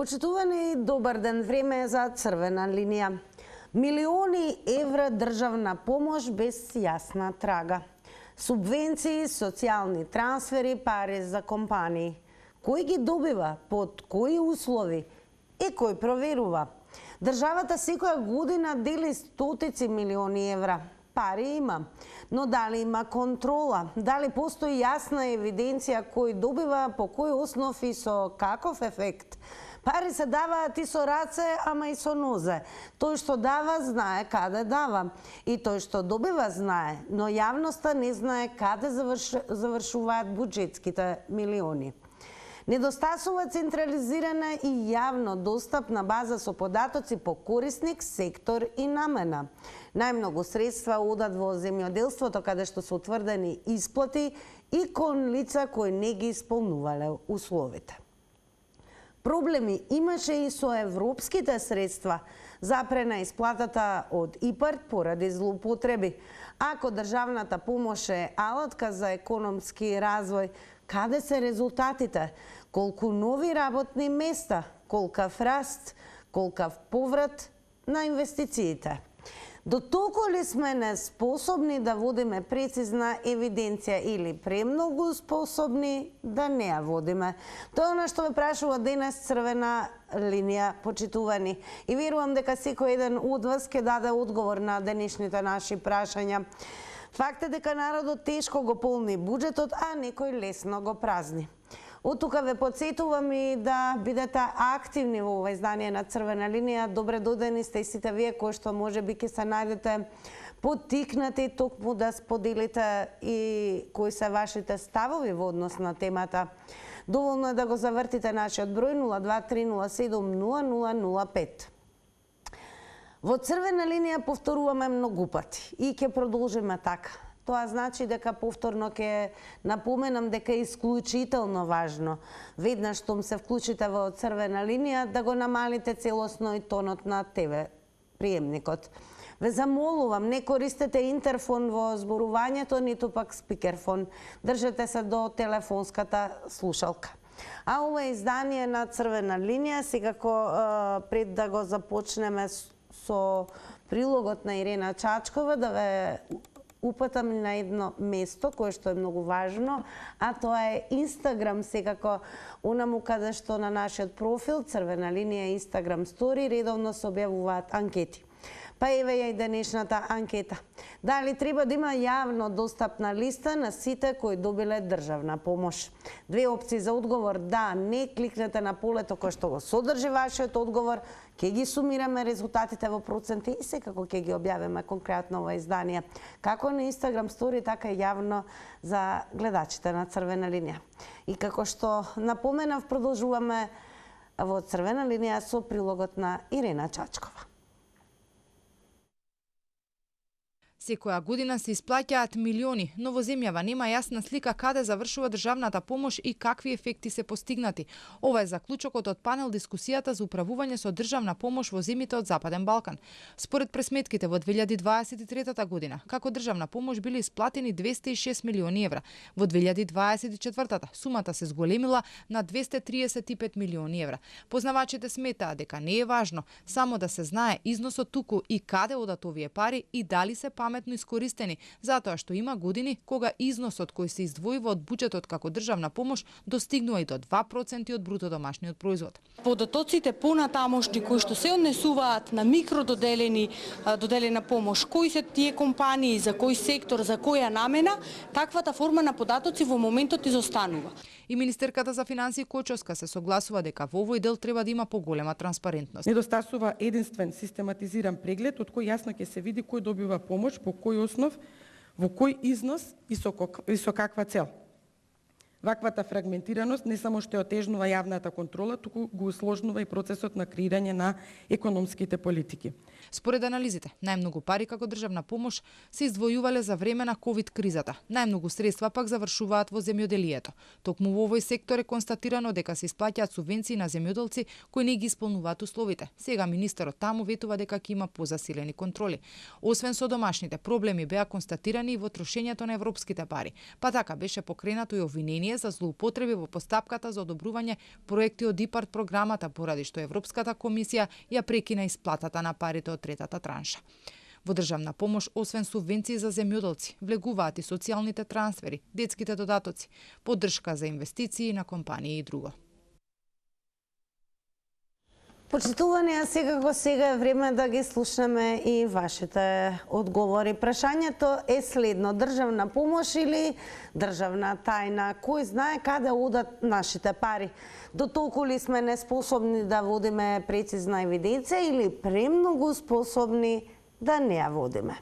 Почитувани, добар ден, време е за црвена линија. Милиони евра државна помош без јасна трага. Субвенции, социјални трансфери, пари за компании. Кој ги добива, под кои услови и кој проверува? Државата секоја година дели стотици милиони евра. Пари има, но дали има контрола? Дали постои јасна евиденција кој добива, по кој основ и со каков ефект? Пари се даваат и со раце, ама и со нозе. Тој што дава, знае каде дава. И тој што добива, знае, но јавноста не знае каде завршуваат буџетските милиони. Недостасува централизирана и јавно достапна база со податоци по корисник, сектор и намена. Најмногу средства одат во земјоделството, каде што се утврдени исплати и кон лица кои не ги исполнувале условите. Проблеми имаше и со европските средства, запрена исплатата од ИПАРД поради злоупотреби. Ако државната помош е алатка за економски развој, каде се резултатите? Колку нови работни места, колкав раст, колкав поврат на инвестициите? До толку ли сме неспособни да водиме прецизна евиденција или премногу способни да не ја водиме? Тоа е она што ме прашува денес црвена линија, почитувани. И верувам дека секој еден од вас ќе даде одговор на денешните наши прашања. Факт е дека народот тешко го полни буџетот, а некој лесно го празни. Од тука ве подсетувам и да бидете активни во ова издание на Црвена линија. Добре додени сте и сите вие кои што можеби ќе се најдете поттикнати токму да споделите и кои се вашите ставови во однос на темата. Доволно е да го завртите нашиот број 023070005. Во Црвена линија повторуваме многу пати и ќе продолжиме така. Тоа значи дека повторно ќе напоменам дека е исклучително важно веднаш штом се вклучите во Црвена линија да го намалите целосно и тонот на ТВ приемникот. Ве замолувам, не користете интерфон во зборувањето, ниту пак спикерфон. Држете се до телефонската слушалка. А ова издание на Црвена линија, секако пред да го започнеме со прилогот на Ирена Чачкова, да ве упатам на едно место кое што е многу важно, а тоа е Инстаграм, секако онаму каде што на нашиот профил Црвена линија Инстаграм стори редовно се објавуваат анкети. Па еве ја и денешната анкета. Дали треба да има јавно достапна листа на сите кои добиле државна помош? Две опции за одговор: да, не. Кликнете на полето кој што го содржи вашиот одговор, ќе ги сумираме резултатите во проценти и секако ќе ги објавиме конкретно ова издание. Како на Инстаграм стори, така и јавно за гледачите на Црвена линија. И како што напоменав, продолжуваме во Црвена линија со прилогот на Ирена Чачкова. Секоја година се исплаќаат милиони, но во земјава нема јасна слика каде завршува државната помош и какви ефекти се постигнати. Ова е заклучокот од панел дискусијата за управување со државна помош во земјите од Западен Балкан. Според пресметките во 2023 година, како државна помош биле исплатени 206 милиони евра. Во 2024 сумата се зголемила на 235 милиони евра. Познавачите сметаат дека не е важно само да се знае износот, туку и каде одат овие пари и дали се паметно искористени, затоа што има години кога износот кој се издвојува од буџетот како државна помош достигнува и до 2% од бруто домашниот производ. Податоците понатамошни кои што се однесуваат на доделена помош, кои се тие компании, за кој сектор, за која намена, таквата форма на податоци во моментот изостанува. И министерката за финансии Кочовска се согласува дека во овој дел треба да има поголема транспарентност. Недостасува единствен систематизиран преглед од кој јасно ќе се види кој добива помош, по кој основ, во кој износ и со каква цел. Ваквата фрагментираност не само што отежнува јавната контрола, туку го усложнува и процесот на креирање на економските политики. Според анализите, најмногу пари како државна помош се издвојувале за време на ковид кризата. Најмногу средства пак завршуваат во земјоделието. Токму во овој сектор е констатирано дека се исплаќаат субвенции на земјоделци кои не ги исполнуваат условите. Сега министерот таму ветува дека ќе има позасилени контроли. Освен со домашните проблеми беа констатирани и во трошењето на европските пари. Па така беше покренато и обвинение обвинение за злоупотреби во постапката за одобрување проекти од ИПАРД програмата, поради што Европската комисија ја прекина исплатата на парите од третата транша. Во државна помош, освен субвенции за земјоделци, влегуваат и социјалните трансфери, детските додатоци, поддршка за инвестиции на компании и друго. Почитувани, а сега е време да ги слушнеме и вашите одговори. Прашањето е следно: државна помош или државна тајна? Кој знае каде одат нашите пари? До толку ли сме неспособни да водиме прецизна евиденција или премногу способни да не ја водиме?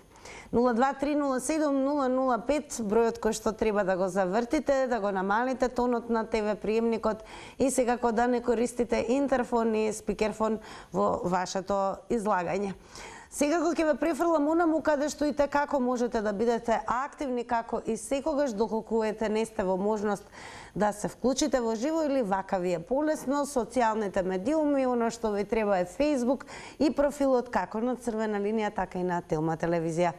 02307-005, бројот кој што треба да го завртите, да го намалите тонот на ТВ приемникот и секако да не користите интерфон и спикерфон во вашето излагање. Секако ќе ве префрлам онаму каде што и како можете да бидете активни, како и секогаш доколку не сте во можност да се вклучите во живо или вака ви е полесно, социјалните медиуми, оно што ви треба е Facebook и профилот како на Црвена линија, така и на Телма телевизија.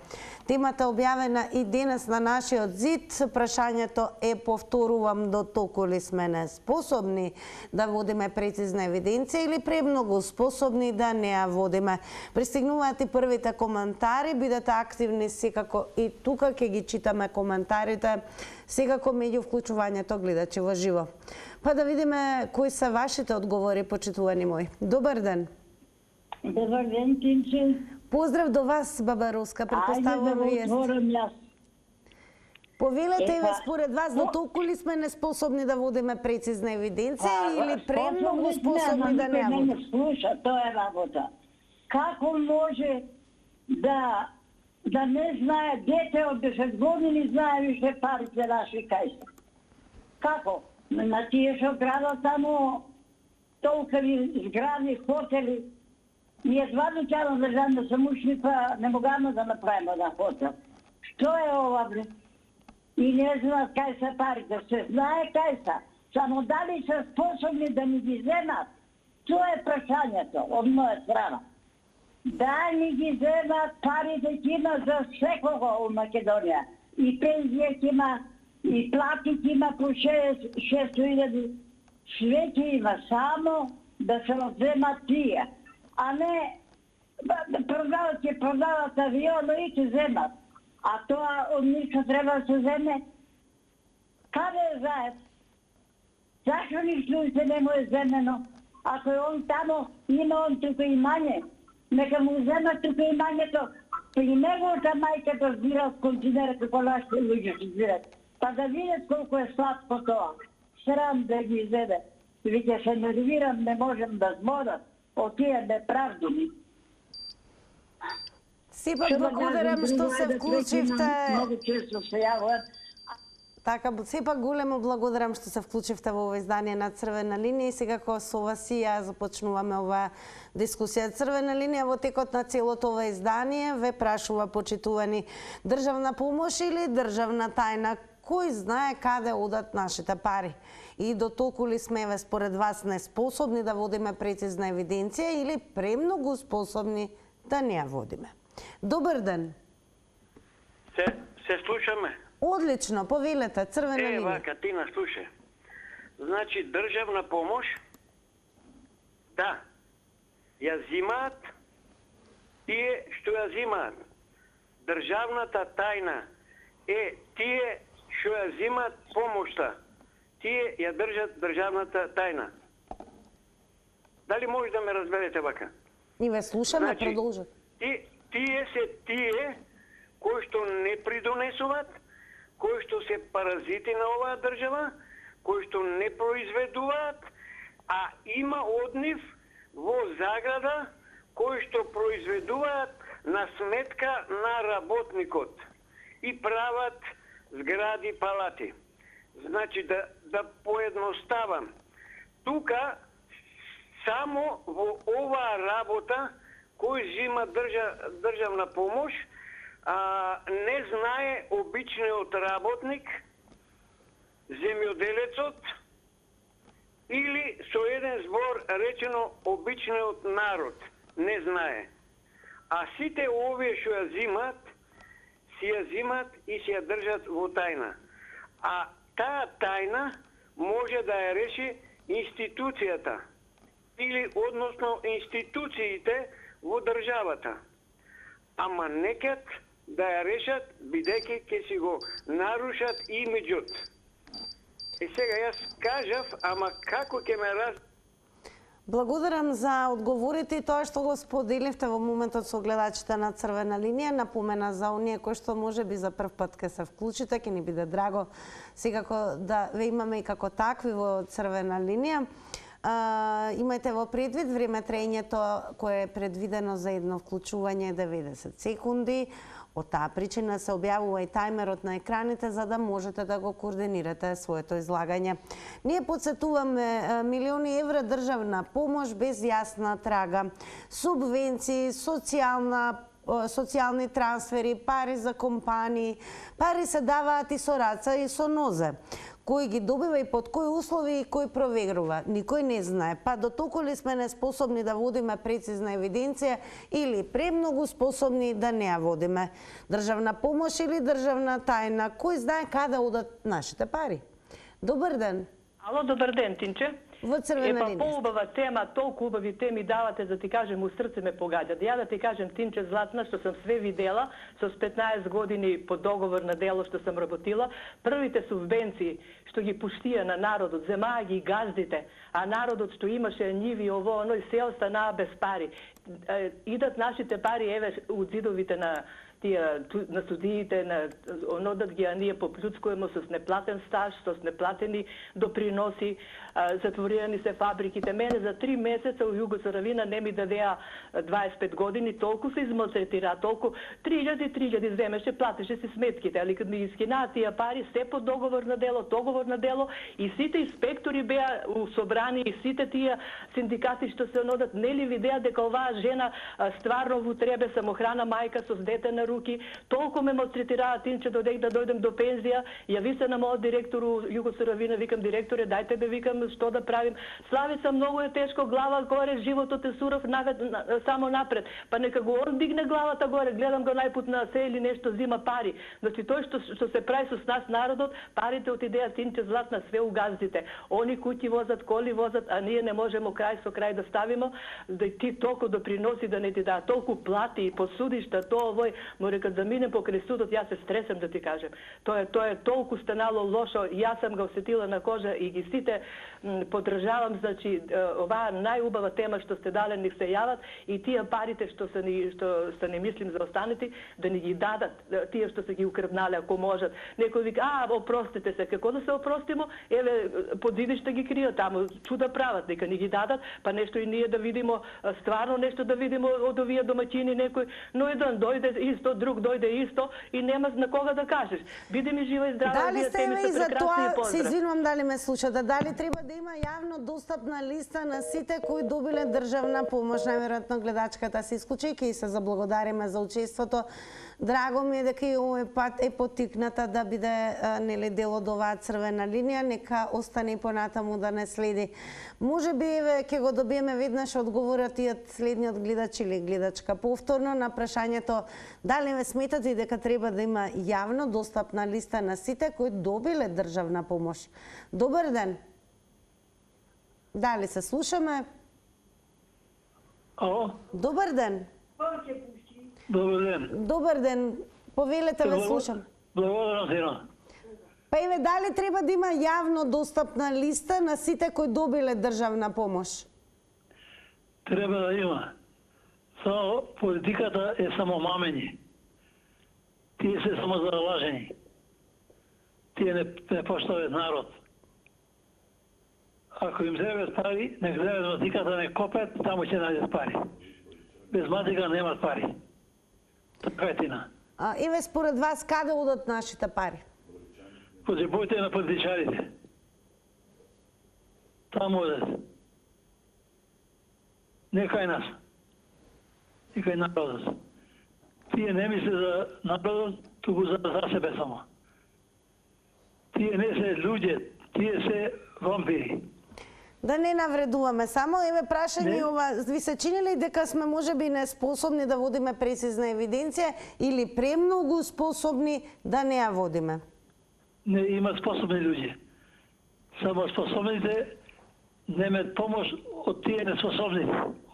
Темата објавена и денес на нашиот зид. Прашањето е, повторувам, до толку ли сме неспособни да водиме прецизна евиденција или премногу способни да не ја водиме? Пристигнуваат и првите коментари, бидете активни секако и тука ќе ги читаме коментарите, секако меѓу вклучувањето гледачи во живо. Па да видиме кои се вашите одговори, почитувани мои. Добар ден. Добар ден, Тинче. Поздрав до вас, баба Руска, предпоставувам вие сте. Ајде да отворам јас. Повелете ве, според вас, до толку ли сме неспособни да водиме прецизна евиденција или премногу способни да не ја водиме? Не слуша, тоа е работа. Како може да не знае дете од 10 години знае више парите наши кај се? Како? На тие што градат таму толкови згради, хотели. Ние двајно тјано државна сам ушли, па не могаме да направиме на хотел. Што е ова, бре? И не знаат кај се парите, се знае кај се. Само дали се способни да ни ги земат? Тоа е прашањето од моја страна. Да ни ги земат парите ќе има за секого у Македонија. И пензија ќе има, и плати ќе има по 600.000. Све ќе има, само да се одземат тие. А не продават авион и ќе земат. А тоа од ништо треба да се земе. Каде е заед? Зашо ништо се не му е земено? Ако е он тамо, има он тука имање. Нека му земат тука имањето. При неговата мајка да збира од континера како нашите луѓе се збират. Па да видят колку е сладко тоа. Срам да ги земе. Веќе се нервирам, не можем да зборам од тие неправдуми. Сепак благодарам што се вклучивте. Многу често се јавуват. Така, сепак големо благодарам што се вклучивте во ова издание на Црвена линија и секако со вас и ја започнуваме ова дискусија. Црвена линија во текот на целото ова издание ве прашува, почитувани, државна помош или државна тајна? Кој знае каде одат нашите пари? И до толку ли сме според вас неспособни да водиме прецизна евиденција или премногу способни да не ја водиме? Добар ден. Се слушаме. Одлично, повелете, Црвена линија. Вака, Тина, слушај. Значи, државна помош, да, ја зимаат тие што ја зимаат. Државната тајна е тие што ја зимаат помошта. Тие ја држат државната тајна. Дали може да ме разберете вака? И ве слушаме, значи, продолжат. Тие се тие кои што не придонесуваат, кои што се паразити на оваа држава, кои што не произведуваат, а има од нив во заграда кои што произведуваат на сметка на работникот и прават згради, палати. Значи, да поедноставам, тука само во оваа работа кој зима државна помош, не знае обичниот работник, земјоделецот или со еден збор речено обичниот народ. Не знае. А сите овие што ја зимат, си ја зимат и си ја држат во тајна. А таа тајна може да ја реши институцијата или односно институциите во државата. Ама некад да ја решат, бидејќи ќе си го нарушат имиџот. Сега јас кажав, ама како ќе ме раз... Благодарам за одговорите и тоа што го споделивте во моментот со гледачите на Црвена линија. Напомена за оние кои што можеби за прв пат ќе се вклучите, ќе ни биде драго секако да ве имаме и како такви во Црвена линија. Имајте во предвид време траењето кое е предвидено за едно вклучување 90 секунди. Од таа причина се објавува и тајмерот на екраните за да можете да го координирате своето излагање. Ние подсетуваме милиони евра државна помош без јасна трага, субвенции, социјални трансфери, пари за компании, пари се даваат и со раца и со нозе. Кој ги добива и под кои услови и кој проверува, никој не знае. Па до толку ли сме неспособни да водиме прецизна евиденција или премногу способни да не ја водиме? Државна помош или државна тајна? Кој знае каде одат нашите пари? Добар ден. Ало, добар ден, Тинче. Во Црвена линија. Поубава тема, толку убави теми давате, да ти кажем, у срце ме погаѓа. Ја да ти кажем, Тинче Златна, што сам све видела, со 15 години по договор на дело што сам работила, првите субвенции што ги пуштија на народот, земаа ги газдите, а народот што имаше њиви, ово, оно, и се останаа без пари. Идат нашите пари, еве, у зидовите на тие на судиите, на онодат ги, а ние поплюцкуемо со неплатен стаж, со неплатени доприноси, затворени се фабриките. Мене за 3 месеца у Југославина не ми дадеа 25 години, толку се измалтретира, толку 3000 земеше, платеше си сметките, али кога ми искинаа тие пари, се по договор на дело, и сите инспектори беа собрани, и сите тие синдикати што се онодат, нели видеа дека оваа жена стварно во требе, самохрана мајка со дете на руки, толку ме малтретираа, Тинче, додек да дојдем до пензија, јави се на мојот директор у Југославина, викам, директоре, дајте бе, викам, што да правим. Славица, многу е тешко, глава горе, животот е суров, само напред. Па нека го он дигне главата горе, гледам го најпут на се или нешто, зима пари. Значи тој што се прави со нас народот, парите отидеа, Тинче Златна, све у газдите. Они куќи возат, коли возат, а ние не можемо крај со крај да ставимо, да ти толку доприноси да не ти даа, толку плати и посудишта, тоа овој, му рекат да минем покрај судот, јас се стресам да ти кажем. Тоа е толку станало лошо, јас сам го осетила на кожа и ги сите поддржавам, значи оваа најубава тема што сте дале ни се јават и тие парите што не мислим за останати да ни ги дадат, тие што се ги укрвнале ако можат. Некој вика, опростите се, како да се опростимо? Еве под зидиште ги кријат, таму чуда прават, дека ни ги дадат, па нешто и ние да видимо, стварно нешто да видимо од овие домаќини некој, но еден дојде исто, друг дојде исто и нема на кога да кажеш. Биде ми жива и здрава, дали вие теми се прекрасни и поздрав. се извинувам дали ме слушате, дали треба да има јавно достапна листа на сите кои добиле државна помош? Најверојатно гледачката се исклучи и се заблагодариме за учеството. Драго ми е дека и овој пат е поттикната да биде нели дел од оваа Црвена линија, нека остане и понатаму да не следи. Може би ќе го добиеме веднаш одговорот и од следниот гледач или гледачка повторно на прашањето дали ме сметате дека треба да има јавно достапна листа на сите кои добиле државна помош. Добар ден. Дали се слушаме? Ало? Добар ден. Добар ден. Добар ден. Повелете, ве слушам. Благодарам, сина. Па еве, дали треба да има јавно достапна листа на сите кои добиле државна помош? Треба да има. Само политиката е само мамење. Тие се само залажени. Тие не поштават народ. Ако им земат пари, нека земат матиката, не копет, таму ќе најдат пари. Без матика немат пари. Така е, Тина. Еве, според вас, каде одат нашите пари? По џебовите на политичарите. Таму одат. Не кај нас. И кај народот. Тие не мисли за народот, туку за себе само. Тие не се луѓе, тие се вампири. Да не навредуваме само, еве прашање ова, ви се чини ли дека сме можеби неспособни да водиме прецизна евиденција или премногу способни да не ја водиме? не има способни луѓе. Само способните немаат помош од тие неспособни.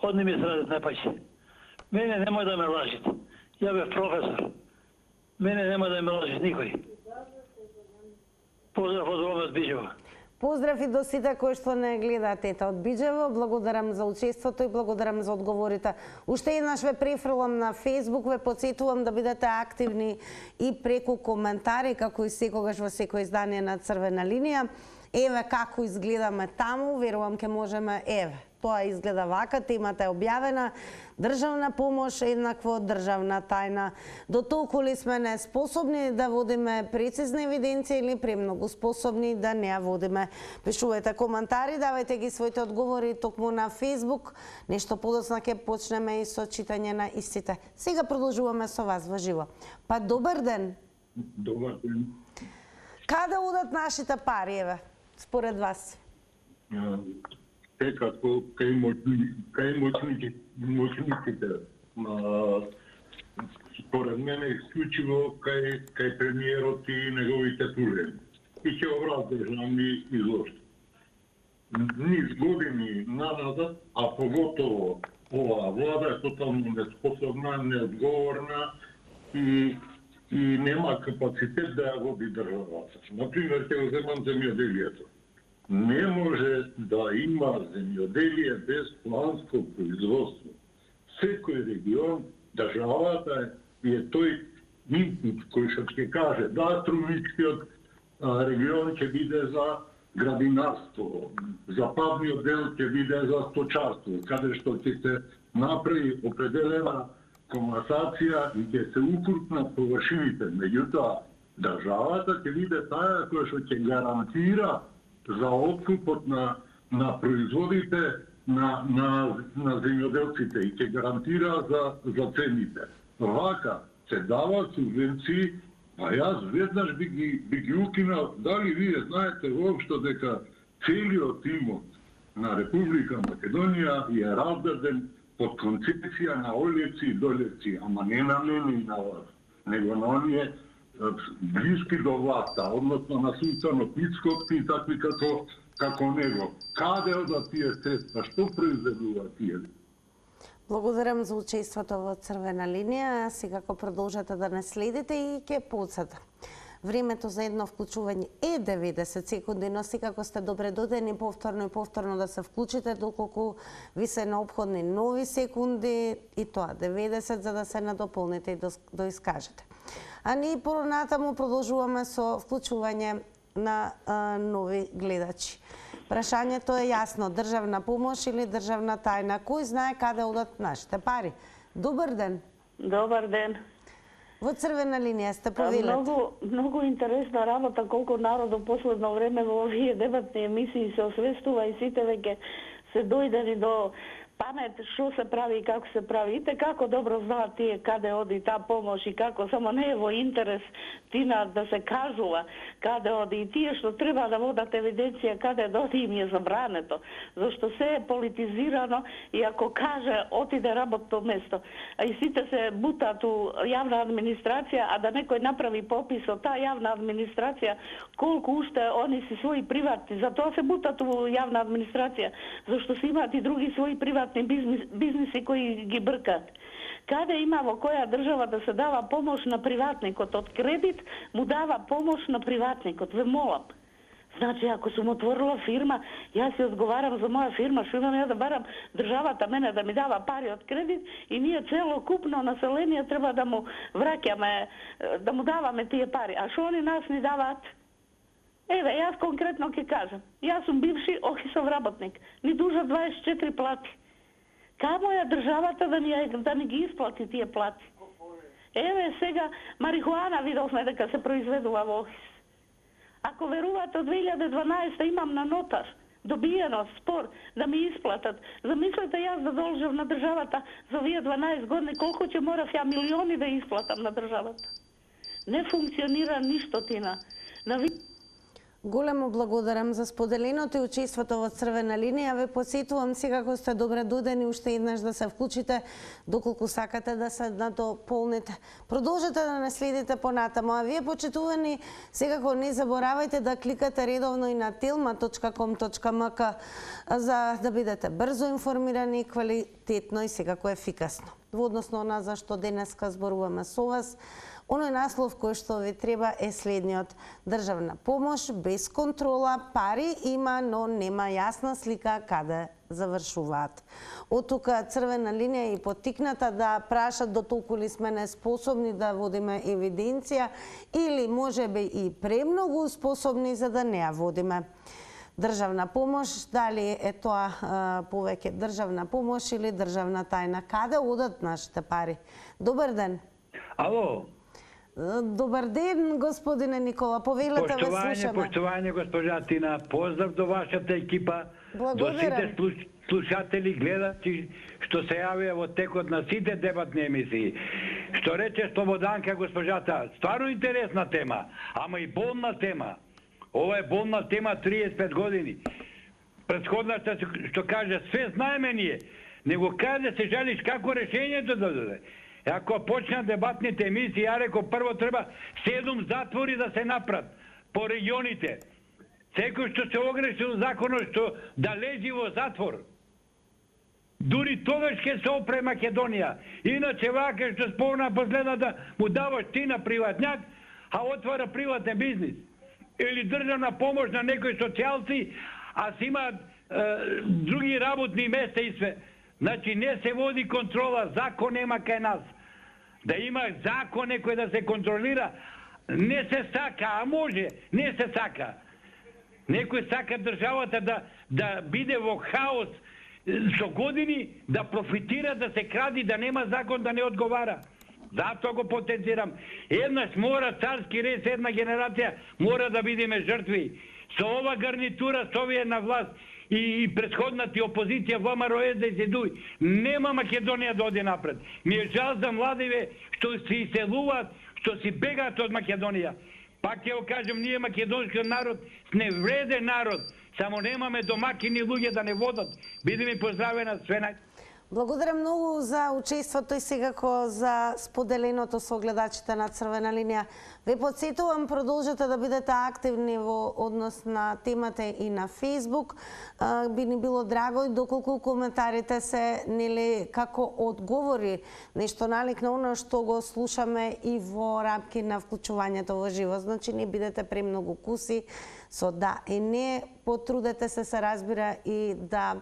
Од ними се радат најпаќе. Мене немој да ме лажите. Ја бев професор. Мене нема да ме лажи никој. Поздрав од Роме од Биџево. Поздрав и до сите кои што не гледаат ета од Биџево. Благодарам за учеството и благодарам за одговорите. Уште еднаш ве префрлам на Facebook, ве потсетувам да бидете активни и преку коментари, како и секогаш во секој издание на Црвена линија. Еве како изгледаме таму, верувам ке можеме, еве, тоа изгледа вака, темата е објавена, државна помош еднакво државна тајна. До толку ли сме неспособни да водиме прецизна евиденција или премногу способни да не ја водиме? Пишувајте коментари, давајте ги своите одговори токму на Facebook. Нешто подоцна ќе почнеме и со читање на истите. Сега продолжуваме со вас во живо. Па добар ден. Добар ден. Каде одат нашите пари, еве, според вас? Секако кај моćnicите. Според мене исклучиво кај премиерот и неговите служени. И ќе обрат државни излошти. Низ години назад, а поготово оваа влада е тотално неспособна, неодговорна и нема капацитет да ја води државата. Например, ќе земам земјоделието. Не може да има земјоделие без планско производство. Секој регион, државата е тој инпут кој што ќе каже да Струмичкиот регион ќе биде за градинарство, западниот дел ќе биде за сточарство, каде што ќе се направи определена комасација и ќе се укрупнат површините. Меѓутоа, државата ќе биде таа која што ќе гарантира за откупот на производите на земјоделците и ќе гарантира за цените. Вака се дават субвенции, а јас веднаш би ги укинал. Дали вие знаете воопшто дека целиот имот на Република Македонија е раздаден под концепција на олевци и долевци, ама не на мене и на вас, него на оние блиски до власта, односно на султанот Мицкоски и такви како него. Каде одат тие средства? Што произведуваат тие? Благодарам за учеството во Црвена линија. Секако продолжате да не следите и ќе подсета. Времето за едно вклучување е 90 секунди, но секако сте добре додени повторно и повторно да се вклучите доколку ви се необходни нови секунди и тоа 90 за да се надополните и доискажете. А ние понатаму продолжуваме со вклучување на нови гледачи. Прашањето е јасно, државна помош или државна тајна? Кој знае каде одат нашите пари? Добар ден. Добар ден. Во Црвена линија сте, повелете. Многу интересна работа, колку народ во последно време во овие дебатни емисии се освестува и сите веќе се дојдени до памет што се прави и како се прави. Ите како добро знаат тие каде оди таа помош и како, само не е во интерес тина да се кажува каде оди. И тие што треба да водат евиденција каде доди им е забрането, зашто се е политизирано и ако каже отиде работно место, а и сите се бутат у јавна администрација, а да некој направи попис од таа јавна администрација колку уште они си своји приватни, затоа се бутат у јавна администрација, зашто си имаат и други своји приватни бизниси кои ги бркат. Каде има во која држава да се дава помош на приватникот? Од кредит му дава помош на приватникот. Ве молам. Значи, ако сум отворила фирма, јас си одговарам за моја фирма, што имам ја да барам државата мене да ми дава пари од кредит и ние целокупно население треба да му враќаме, да му даваме тие пари. А што они нас ни даваат? Еве, јас конкретно ќе кажам. Јас сум бивши ОХИСов работник. Ни дужа 24 плати. Камо е државата да ни ги исплати тие плати? Еве сега марихуана видовме дека се произведува во ОХИС. Ако верувате од 2012 имам на нотар добиено спор да ми исплатат. Замислете јас да должам на државата за овие 12 години колку ќе морав ја милиони да исплатам на државата. Не функционира ништо тина. Големо благодарам за споделеното и учеството во Црвена линија. Ве посетувам сега кога сте добре додени уште еднаш да се вклучите доколку сакате да се надополните. Продолжете да не следите понатаму, а вие почитувани секако не заборавајте да кликате редовно и на telma.com.mk за да бидете брзо информирани, квалитетно и секако ефикасно. Во односно на зашто денеска зборуваме со вас, оној наслов кој што ви треба е следниот: државна помош без контрола, пари има, но нема јасна слика каде завршуваат. Од тука Црвена линија и поттикната да прашат до толку ли сме неспособни да водиме евиденција или можеби и премногу способни за да не ја водиме. Државна помош, дали е тоа повеќе државна помош или државна тајна? Каде одат нашите пари? Добар ден. Ало. Добар ден, господине Никола, повелете, ве слушаме. Поштување, госпожа Тина, поздрав до вашата екипа, до сите слушатели, гледачи, што се јавија во текот на сите дебатни емисии. Што рече Слободанка, госпожата, стварно интересна тема, ама и болна тема. Ова е болна тема 35 години. Претходната, што каже, све знаеме ние, него каде се жалиш како решењето да дојде. Ако почна дебатните емисии, ја реко, прво треба 7 затвори да се направат по регионите. Секој што се огрешил законот што да лежи во затвор. Дури тогаш ќе се опре Македонија. Иначе вака што спомна последната му даваш ти на приватњак, а отвара приватен бизнис. Или државна помош на некои социјалци, а си имаат други работни места и све. Значи не се води контрола, закон нема кај нас. Да има закон некој да се контролира, не се сака, а може, не се сака. Некој сака државата да биде во хаос со години, да профитира, да се кради, да нема закон, да не одговара. Затоа го потенцирам. Еднаш мора царски рез, една генерација мора да бидеме жртви. Со ова гарнитура, со овие на власт и претходната опозиција ВМРО, СДС, нема Македонија да оди напред. Ми е жал за младиве што се иселуваат, што си бегаат од Македонија. Пак ќе го кажем, ние македонскиот народ сме вреден народ, само немаме домакини луѓе да не водат. Бидеме поздравена све. Благодарам многу за учеството и секако за споделеното со гледачите на Црвена линија. Ве подсетувам, продолжете да бидете активни во однос на темата и на Facebook. Би ни било драго и доколку коментарите се нели како одговори, нешто налик на оно што го слушаме и во рамки на вклучувањето во живо. Значи не бидете премногу куси со да и не, потрудете се разбира и да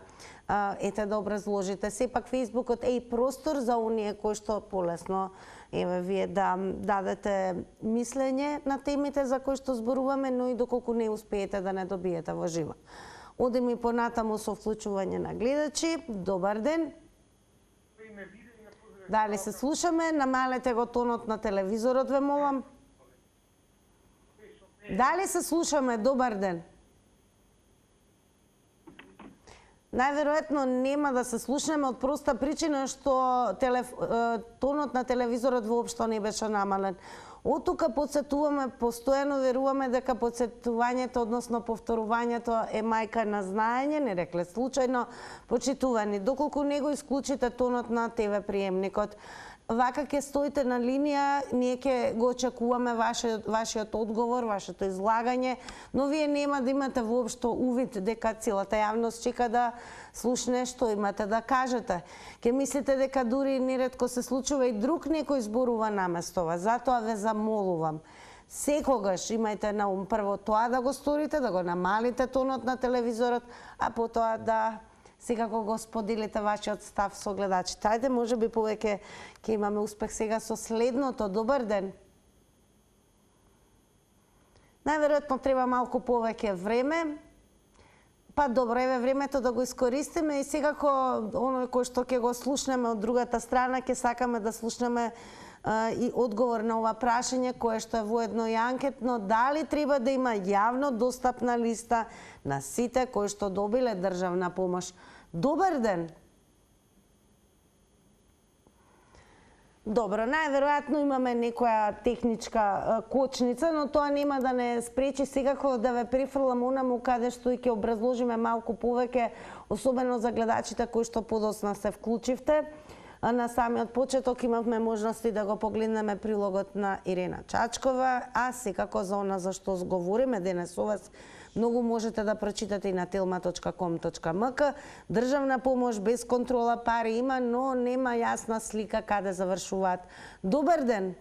да образложите. Сепак Фејсбукот е и простор за оние кои што полесно вие да дадете мислење на темите за кои што зборуваме, но и доколку не успеете да не добиете во живо. Одеме и понатаму со вклучување на гледачи. Добар ден. Дали се слушаме? Намалете го тонот на телевизорот, ве молам. Дали се слушаме? Добар ден. Најверојатно нема да се слушнеме од проста причина што тонот на телевизорот воопшто не беше намален. Од тука подсетуваме, постојано веруваме дека подсетувањето, односно повторувањето е мајка на знаење, не рекле случајно, почитувани. Доколку не го исклучите тонот на ТВ приемникот, вака ќе стоите на линија, ние ќе го очекуваме вашиот одговор, вашето излагање, но вие нема да имате воопшто увид дека целата јавност чека да слушне што имате да кажете. Ќе мислите дека дури неретко се случува и друг некој зборува наместо вас. Затоа ве замолувам, секогаш имајте на ум прво тоа да го сторите, да го намалите тонот на телевизорот, а потоа да секако го споделите вашиот став со гледачите. Ајде, може би повеќе ќе имаме успех сега со следното. Добар ден. Најверојатно треба малку повеќе време. Па добро, еве времето да го искористиме и секако оној кој што ќе го слушнеме од другата страна, ќе сакаме да слушнеме и одговор на ова прашање кое што е воедно и анкетно, дали треба да има јавно достапна листа на сите кои што добиле државна помош. Добар ден. Добро, најверојатно имаме некоја техничка кочница, но тоа нема да не спречи секако да ве префрлам онаму каде што и ќе образложиме малку повеќе, особено за гледачите кои што подоцна се вклучивте. На самиот почеток имавме можности да го погледнеме прилогот на Ирена Чачкова, а секако за она за што зговориме денес со вас многу можете да прочитате и на telma.com.mk. Државна помош без контрола пари има, но нема јасна слика каде завршуваат. Добар ден!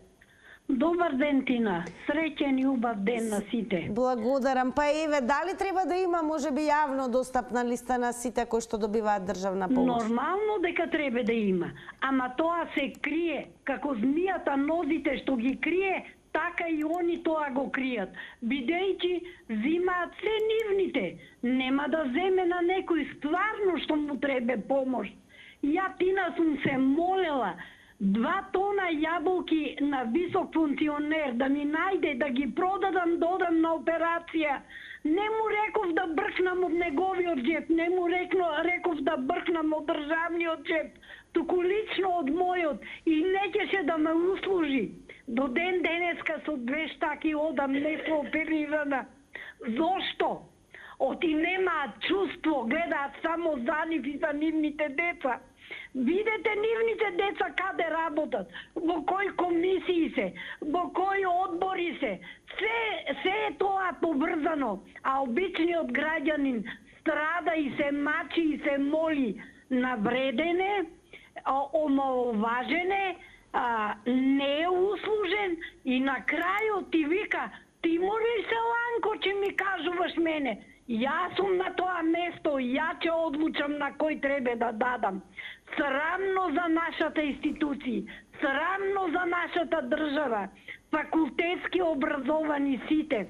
Добар ден, Тина. Среќен и убав ден на сите. Благодарам. Па еве, дали треба да има можеби јавно достапна листа на сите кои што добиваат државна помош? Нормално дека треба да има, ама тоа се крие, како змијата нозите што ги крие, така и они тоа го кријат, бидејќи зимаат се нивните. Нема да земе на некој стварно што му треба помош. Ја, Тина, сум се молела 2 тона јаболки на висок функционер да ми најде да ги продадам, додам на операција. Не му реков да бркнам од неговиот джеп, не му реков да бркнам од државниот джеп, туку лично од мојот, и неќеше да ме услужи. До ден денеска со 2 штаки одам несооперирана. Зошто? Оти немаат чувство, гледаат само за нив и за нивните деца. Видете нивните деца каде работат, во кои комисии се, во кои одбори се. Се е тоа поврзано, а обичниот граѓанин страда и се мачи и се моли навредене, омаловажене, не е услужен и на крајот ти вика: ти мориш се, Ланко, че ми кажуваш мене. Јас сум на тоа место, ја ќе одлучам на кој треба да дадам. Срамно за нашата институција, срамно за нашата држава. Факултетски образовани сите,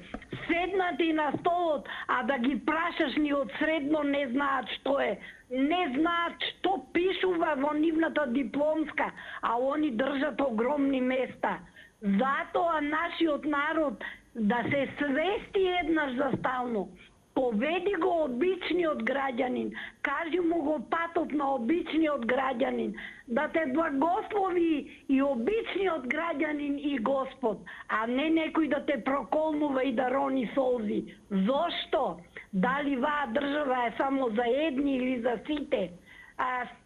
седнати на столот, а да ги прашаш ни од средно не знаат што е. Не знаат што пишува во нивната дипломска, а они држат огромни места. Затоа нашиот народ да се свести еднаш за стално. Поведи го обичниот граѓанин, кажи му го патот на обичниот граѓанин, да те благослови и обичниот граѓанин и Господ, а не некој да те проколнува и да рони солзи. Зошто? Дали ваа држава е само за едни или за сите?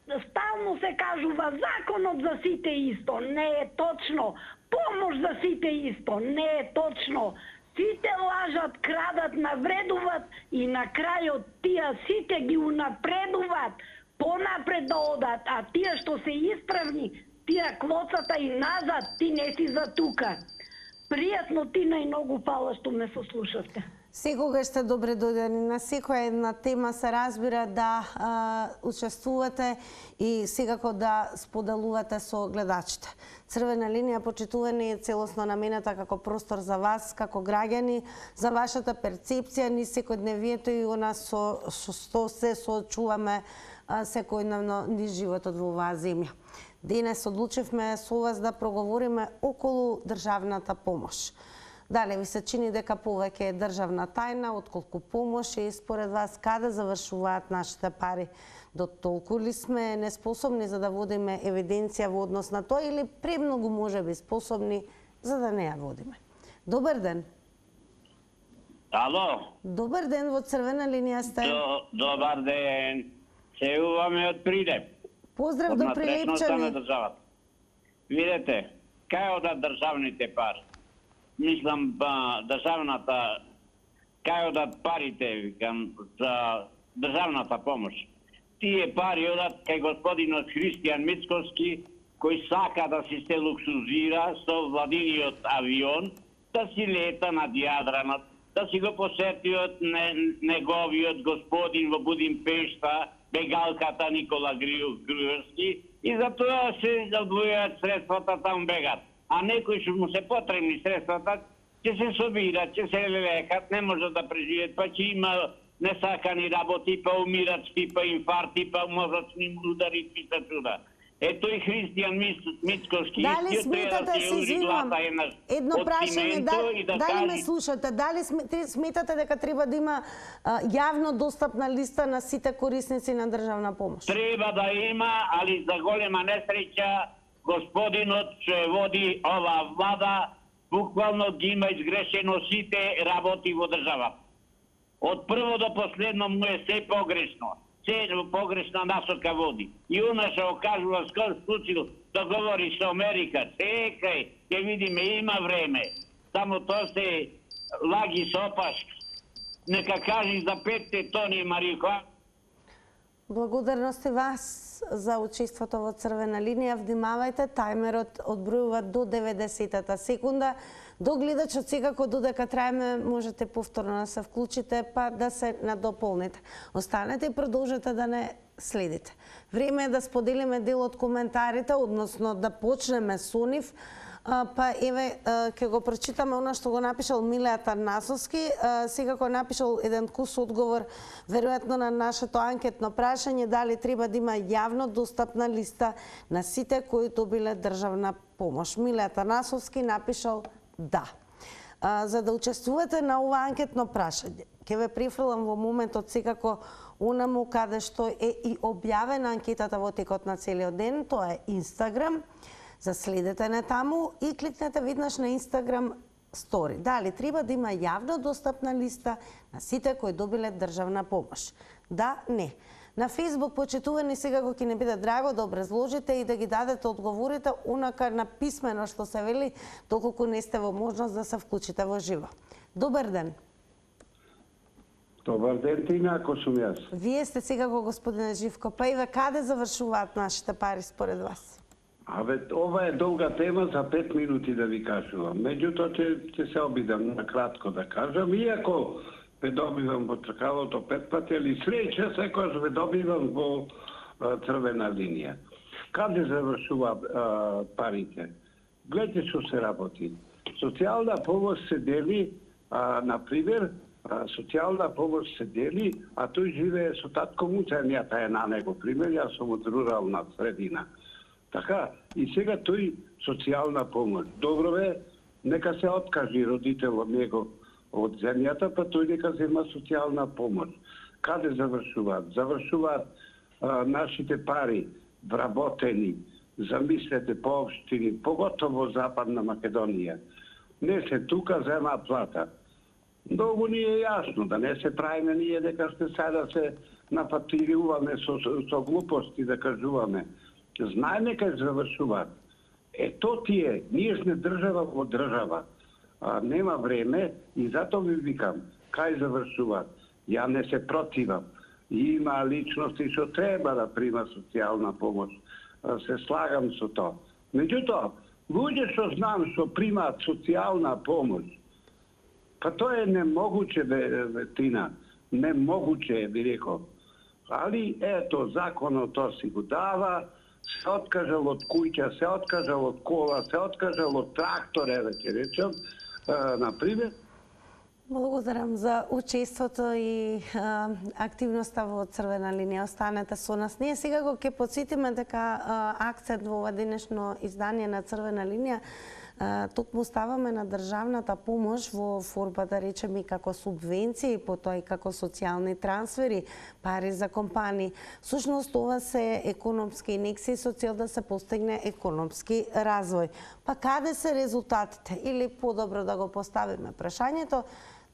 Стално се кажува законот за сите исто, не е точно. Помош за сите исто, не е точно. Сите лажат, крадат, навредуват и на крајот тие сите ги унапредуваат, понапред да одат, а тие што се исправни, тие клоцата и назад, ти не си за тука. Пријатно, Тина, и многу фала што ме сослушавте. Секогаш сте добре дојдени. На секоја една тема се разбира да учествувате и секако да споделувате со гледачите. Црвена линија, почитувани, е целосно намената како простор за вас, како граѓани, за вашата перцепција, ни секојдневието и она со што се соочуваме секојдневно низ животот во оваа земја. Денес одлучивме со вас да проговориме околу државната помош. Дали ви се чини дека повеќе е државна тајна, отколку помош, и според вас каде завршуваат нашите пари? До толку ли сме неспособни за да водиме евиденција во однос на тоа или премногу можеби способни за да не ја водиме? Добар ден. Ало. Добар ден, во црвена линија сте. Добар ден. Се јавуваме од Прилеп. Поздрав до Прилепчани. Видете, кај одат државните пари? Мислам, државната, кај одат парите, викам, за државната помош. Тие пари одат кај господинот Христијан Мицковски, кој сака да си се луксузира со владиниот авион, да си лета над Јадранот, да си го посетиот неговиот господин во Будимпешта, бегалката Никола Груевски, и за тоа се одвојаат средствата, там бегат. А некои што му се потребни средствата, ќе се собират, ќе се лекат, не можат да преживеат, па ќе има несакани работи, па умират, па инфаркти, па мозочни удари, писа чуда. Ето и Христијан Мицковски, дали сметате, се извинувам, едно прашање, дали ме слушате, дали сметате дека треба да има јавно достапна листа на сите корисници на државна помош? Треба да има, али за голема несреќа, господинот што води ова влада буквално ги има изгрешено сите работи во државата. Од прво до последно му е се погрешно. Се погрешна насока води. И она што кажува скоро случил да говори со Америка. Чекај, ќе видиме, има време. Само тоа се лаги со опашки. Нека кажи за 5 тони марихуана. Благодарности вас за учеството во Црвена линија. Внимавајте, тајмерот одбројува до 90-та секунда. До гледачот секако додека траеме можете повторно да се вклучите па да се надополните. Останете и продолжете да не следите. Време е да споделиме дел од коментарите, односно да почнеме со нив. Па еве ќе го прочитаме она што го напишал Милеа Тарнасовски. Секако напишал еден кус одговор веројатно на нашето анкетно прашање дали треба да има јавно достапна листа на сите кои добиле државна помош. Милеа Тарнасовски напишал да. За да учествувате на ова анкетно прашање, ќе ве префрлам во моментот секако онаму каде што е и објавена анкетата во текот на целиот ден, тоа е Инстаграм. Заследете не таму и кликнете веднаш на Инстаграм стори. Дали треба да има јавно достапна листа на сите кои добиле државна помош? Да, не. На Фејсбук почитувани секако ќе не биде драго да образложите и да ги дадете одговорите онака на писмено што се вели, доколку не сте во можност да се вклучите во живо. Добар ден. Добар ден, Тина, ако сум јас. Вие сте секако господине Живко, па и каде завршуваат нашите пари според вас? Ова е долга тема за 5 минути да ви кажувам. Меѓутоа ќе се обидам на кратко да кажам, иако ве добивам во тркалото 5 пати, али среќа секојаш ве добивам во Црвена линија. Каде завршува парите? Гледате што се работи. Социјална помош се дели, например, социјална помош се дели, а тој живее со татко му, земјата е на него, пример, јас сум од рурална средина. Така, и сега тој социјална помош. Добро бе, нека се откажи родителот него од земјата, па тој нека зема социјална помош. Каде завршуваат? Завршуваат нашите пари вработени, замислете по општини, поготово Западна Македонија. Не се тука зема плата. Многу ни е јасно, да не се правиме ние дека сте сега се напатируваме со глупости да кажуваме. Знаеме кај завршуваат. То тие, ние сме држава во држава. Нема време и затоа ви викам, кај завршуваат. Ја не се противам. Има личности што треба да прима социјална помош. Се слагам со тоа. Меѓутоа, луѓе што знам што примаат социјална помош, па тоа е немогуче, Тина. Немогуче, би рекол. Али, ето, законот тоа си го дава, се откажал од куќа, се откажал од кола, се откажал од трактор, да ќе речем, например. Благодарам за учеството и активноста во Црвена линија. Останете со нас. Ние сега го ќе подсетиме дека акцент во ова денешно издание на Црвена линија токму ставаме на државната помош во форма, да речеме, како субвенции, потоа и како социјални трансфери, пари за компании. Сушност, ова се економски инекции со цел да се постигне економски развој. Па каде се резултатите? Или подобро да го поставиме прашањето,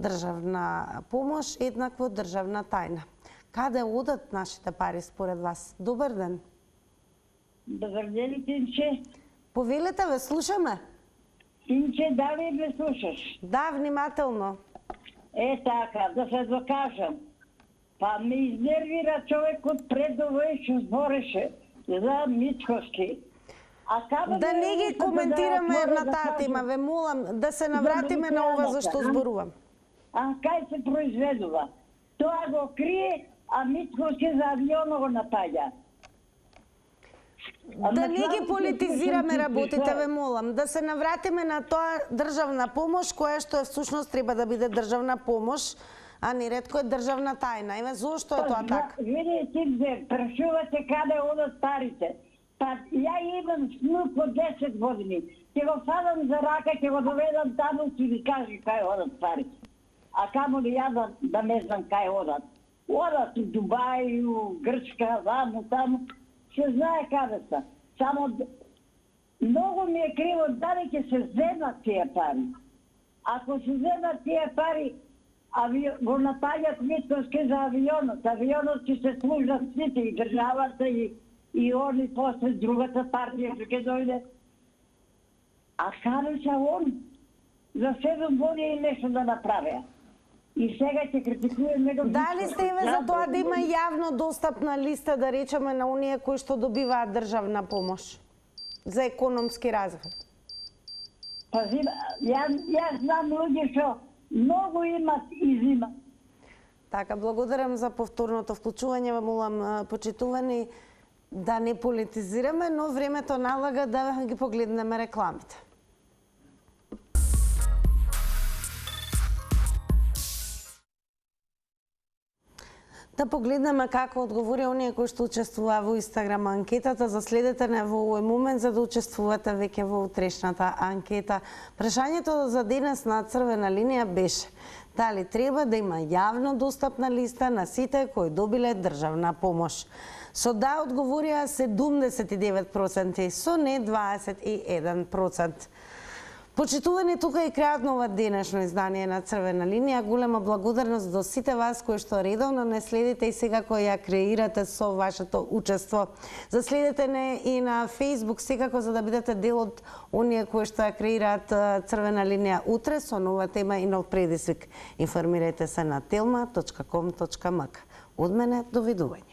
државна помош еднакво државна тајна. Каде одат нашите пари според вас? Добар ден. Добар ден, Тинче. Повелете, ве слушаме. Тинче, дали ме слушаш? Да, внимателно. Така, да се докажам. Па ме изнервира човекот пред овој што збореше за Мицкоски. Да не ги коментираме на таа тема, ве молам да се навратиме на ова за што зборувам. Кај се произведува? Тоа го крие, а Мицкоски за авионот го напаѓа. Да не ги политизираме работите, ве молам. Да се навратиме на тоа државна помош, која што е всушност треба да биде државна помош, а неретко е државна тајна. Еве зошто е тоа така? Видите, прашувате каде одат парите. Па ја имам снук од 10 години. Ќе го фадам за рака, ќе го доведам таму и ви кажи кај одат парите. А камо ли ја да не знам кај одат. Одат у Дубај, у Грчка, ваму, таму. Се знае каде са. Само Многу ми е криво дали ќе се земат тие пари. Ако се земат тие пари, го напаѓат Митковски за авионот. Авионот ќе се служат сите, и државата, и они после другата партија што ќе дојде. А каде се он? За 7 години нешто да направеа. И сега ќе критикуваме... Дали сте еве за тоа да има јавно достапна листа, да речеме, на оние кои што добиваат државна помош за економски развој? Пази, јас знам луѓе што многу имат и зимат. Така, благодарам за повторното вклучување. Молам, почитувани, да не политизираме, но времето налага да ги погледнеме рекламите. Да погледнеме како одговори оние кои што учествуваа во Инстаграм анкетата. Заследете не во овој момент за да учествувате веќе во утрешната анкета. Прашањето за денес на Црвена линија беше: дали треба да има јавно достапна листа на сите кои добиле државна помош? Со да одговорија 79%, со не 21%. Почитувани, тука и крајот на ова денешно издание на Црвена линија. Голема благодарност до сите вас кои што редовно не следите и секако ја креирате со вашето учество. Заследете не и на Facebook секако за да бидете дел од оние кои што ја креираат Црвена линија утре со нова тема и нов предизвик. Информирајте се на telma.com.mk. Од мене, довидување.